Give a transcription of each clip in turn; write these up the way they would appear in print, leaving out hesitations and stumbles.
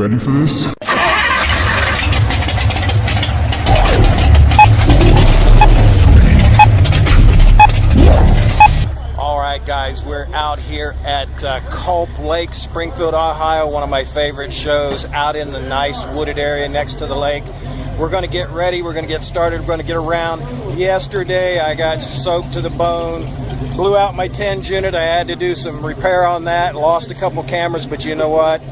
ready for this? Alright guys, we're out here at Culp Lake, Springfield, Ohio, one of my favorite shows, out in the nice wooded area next to the lake. We're going to get ready, we're going to get started, we're going to get around. Yesterday I got soaked to the bone, blew out my 10 unit, I had to do some repair on that, lost a couple cameras, but you know what?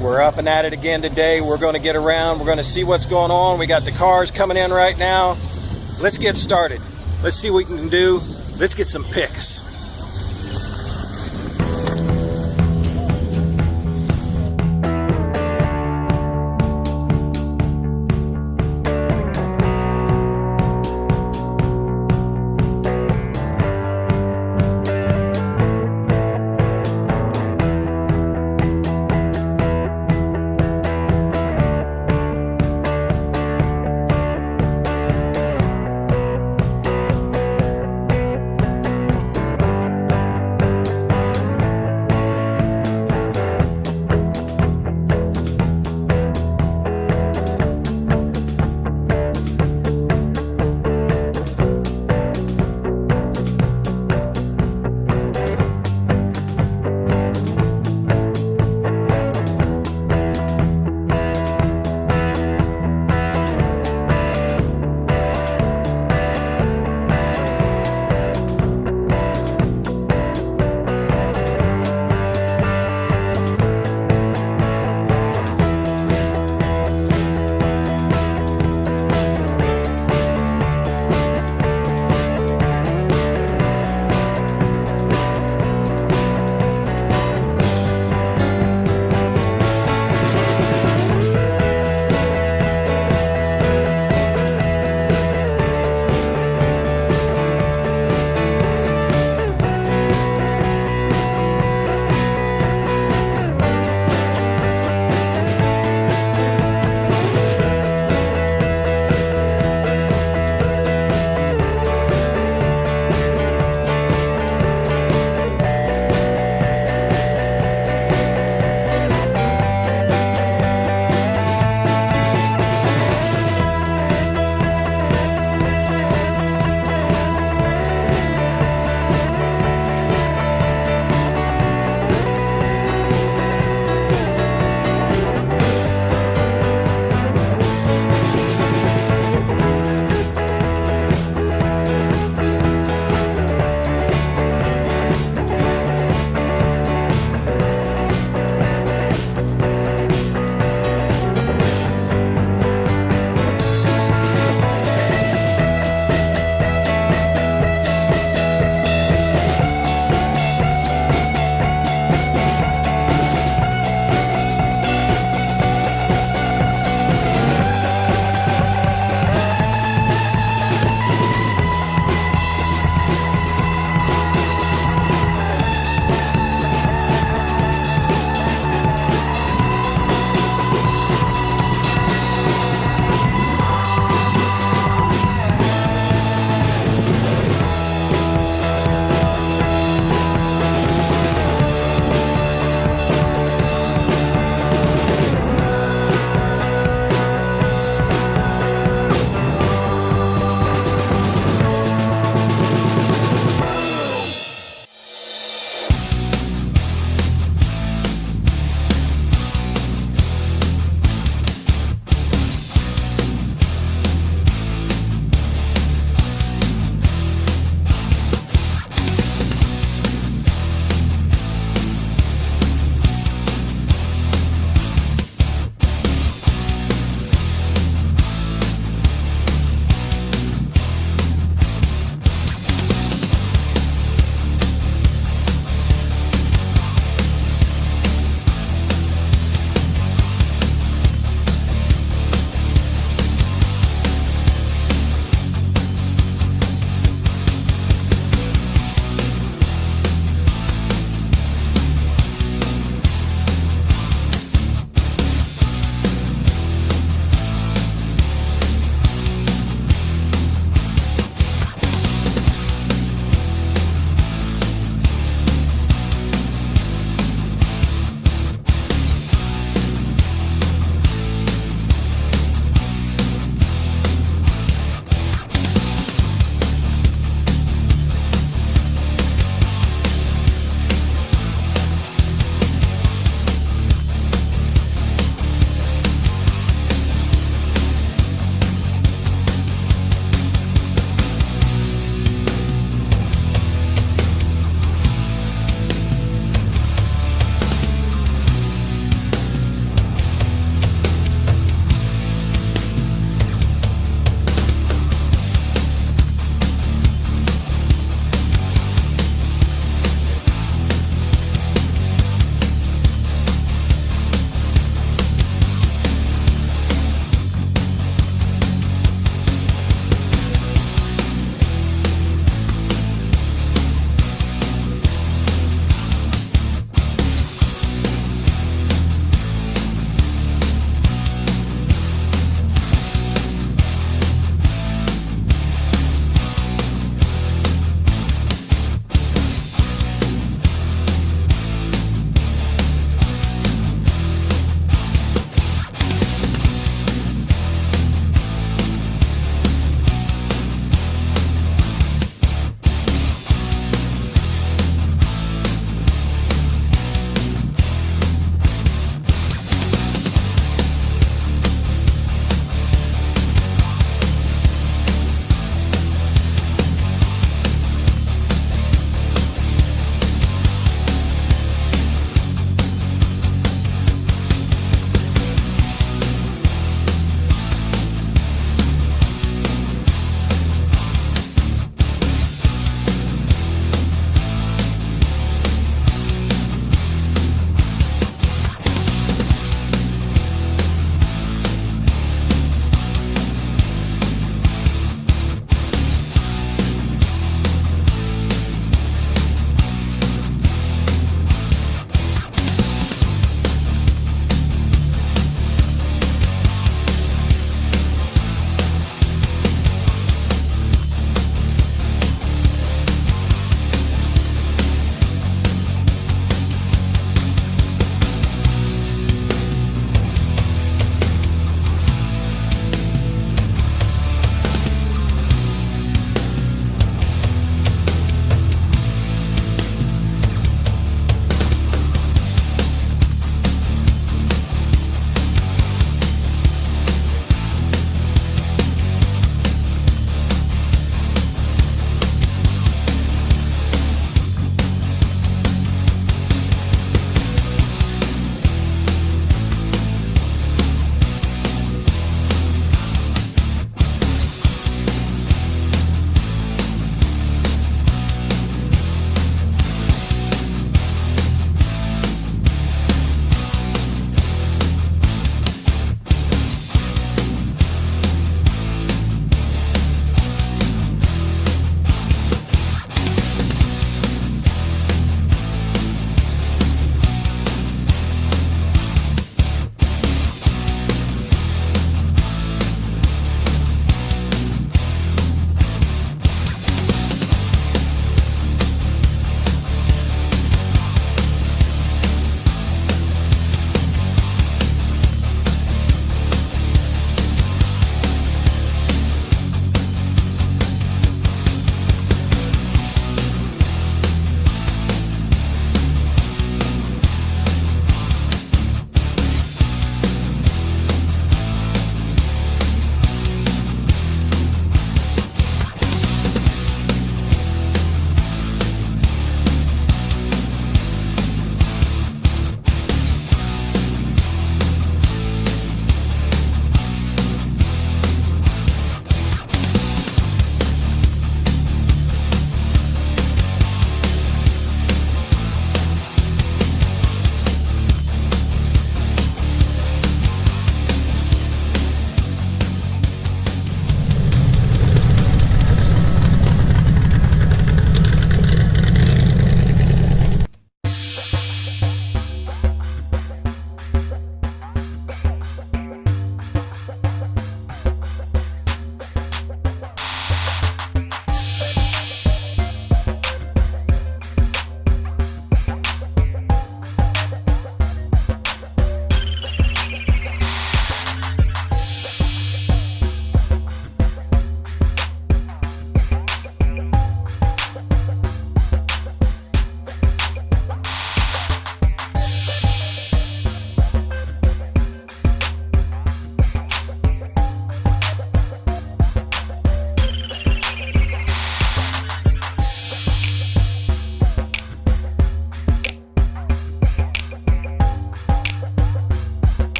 We're up and at it again today. We're going to get around, we're going to see what's going on. We got the cars coming in right now. Let's get started. Let's see what we can do. Let's get some pics.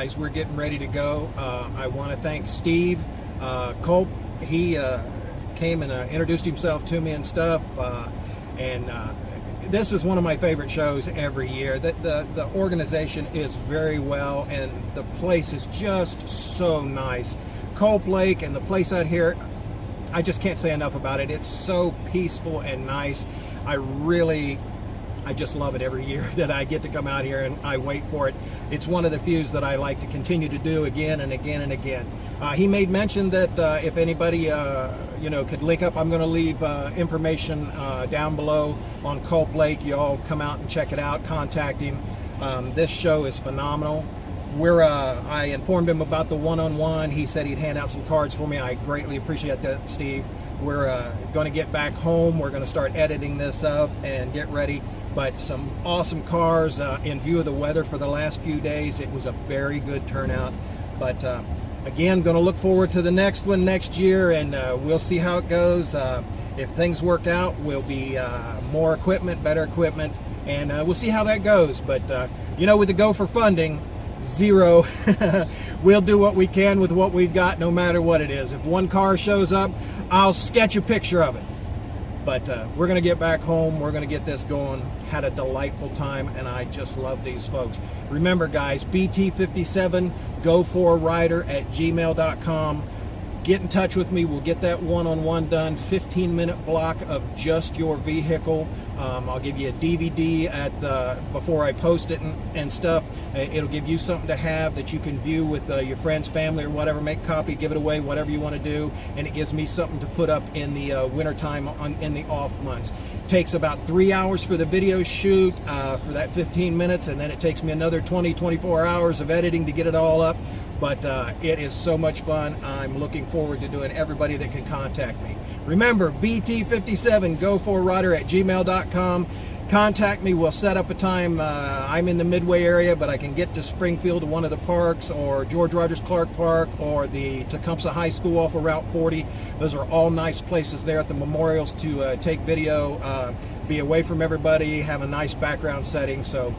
guys, we're getting ready to go. I want to thank Steve Culp. He came and introduced himself to me and stuff. This is one of my favorite shows every year. The organization is very well, and the place is just so nice. Culp Lake and the place out here, I just can't say enough about it. It's so peaceful and nice. I just love it every year that I get to come out here, and I wait for it. It's one of the few that I like to continue to do again and again and again. He made mention that if anybody could link up, I'm going to leave information down below on Culp Lake. You all come out and check it out, contact him. This show is phenomenal. I informed him about the one-on-one. He said he'd hand out some cards for me. I greatly appreciate that, Steve. We're going to get back home. We're going to start editing this up and get ready. But some awesome cars in view of the weather for the last few days. It was a very good turnout. But again, going to look forward to the next one next year, and we'll see how it goes. If things work out, we'll be more equipment, better equipment, and we'll see how that goes. But with the go for funding, zero. We'll do what we can with what we've got, no matter what it is. If one car shows up, I'll sketch a picture of it. But we're going to get back home. We're going to get this going. Had a delightful time, and I just love these folks. Remember, guys, BT57 go4rider@gmail.com. Get in touch with me. We'll get that one-on-one done. 15-minute block of just your vehicle. I'll give you a DVD before I post it and stuff. It'll give you something to have that you can view with your friends, family, or whatever. Make a copy, give it away, whatever you want to do. And it gives me something to put up in the wintertime in the off months. It takes about 3 hours for the video shoot for that 15 minutes, and then it takes me another 24 hours of editing to get it all up. But it is so much fun. I'm looking forward to doing everybody that can contact me. Remember, BT57 go4rider@gmail.com. Contact me. We'll set up a time. I'm in the Midway area, but I can get to Springfield to one of the parks, or George Rogers Clark Park, or the Tecumseh High School off of Route 40. Those are all nice places there at the memorials to take video, be away from everybody, have a nice background setting. So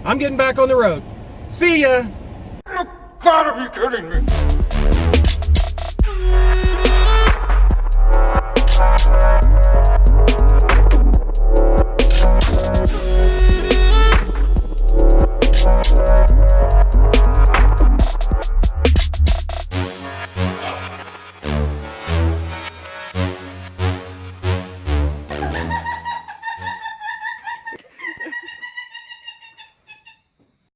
I'm getting back on the road. See ya! You gotta be kidding me!